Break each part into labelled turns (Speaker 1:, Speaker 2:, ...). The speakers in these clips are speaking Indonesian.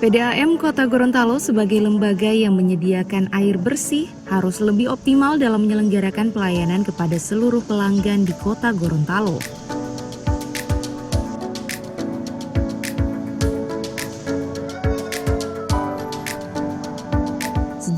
Speaker 1: PDAM Kota Gorontalo sebagai lembaga yang menyediakan air bersih harus lebih optimal dalam menyelenggarakan pelayanan kepada seluruh pelanggan di Kota Gorontalo.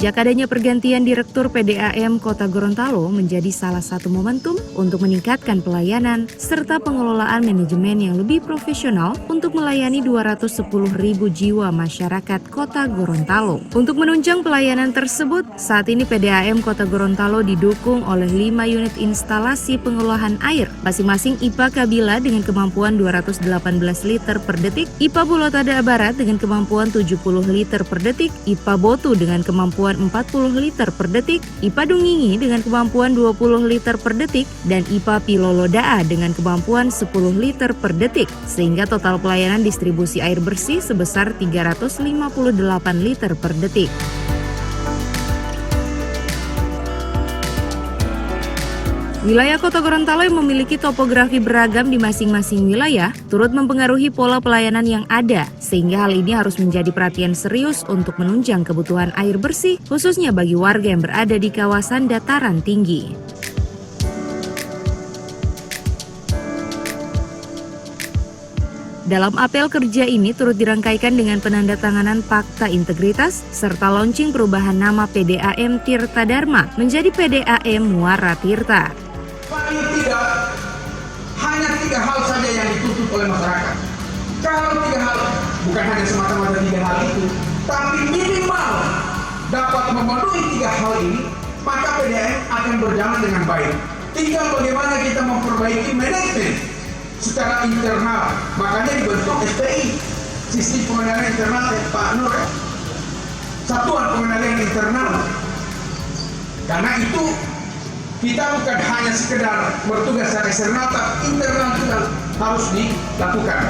Speaker 1: Sejak adanya pergantian Direktur PDAM Kota Gorontalo menjadi salah satu momentum untuk meningkatkan pelayanan serta pengelolaan manajemen yang lebih profesional untuk melayani 210.000 jiwa masyarakat Kota Gorontalo. Untuk menunjang pelayanan tersebut, saat ini PDAM Kota Gorontalo didukung oleh 5 unit instalasi pengolahan air, masing-masing IPA Kabila dengan kemampuan 218 liter per detik, IPA Bulotada Barat dengan kemampuan 70 liter per detik, IPA Botu dengan kemampuan 40 liter per detik, IPA Dungingi dengan kemampuan 20 liter per detik, dan IPA Pilolodaa dengan kemampuan 10 liter per detik, sehingga total pelayanan distribusi air bersih sebesar 358 liter per detik. Wilayah Kota Gorontalo yang memiliki topografi beragam di masing-masing wilayah turut mempengaruhi pola pelayanan yang ada, sehingga hal ini harus menjadi perhatian serius untuk menunjang kebutuhan air bersih, khususnya bagi warga yang berada di kawasan dataran tinggi. Dalam apel kerja ini turut dirangkaikan dengan penandatanganan Fakta Integritas serta launching perubahan nama PDAM Tirta Dharma menjadi PDAM Muara Tirta.
Speaker 2: Paling tidak, hanya 3 hal saja yang dituntut oleh masyarakat. Kalau 3 hal, bukan hanya semata-mata 3 hal itu, tapi minimal dapat memenuhi 3 hal ini, maka PDAM akan berjalan dengan baik. Tinggal bagaimana kita memperbaiki manajemen secara internal. Makanya dibentuk SPI, Sistem Pengendalian Internal Pak Nur, Satuan Pengendalian Internal. Karena itu kita bukan hanya sekedar bertugas secara eksternal, tapi internal juga harus dilakukan.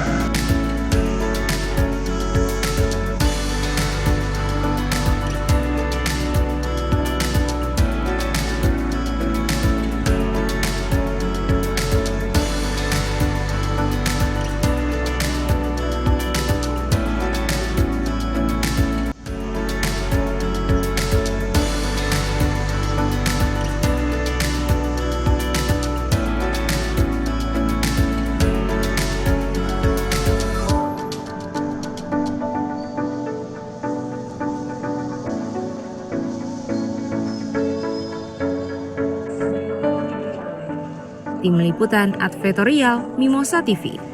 Speaker 1: Tim Liputan Advertorial Mimosa TV.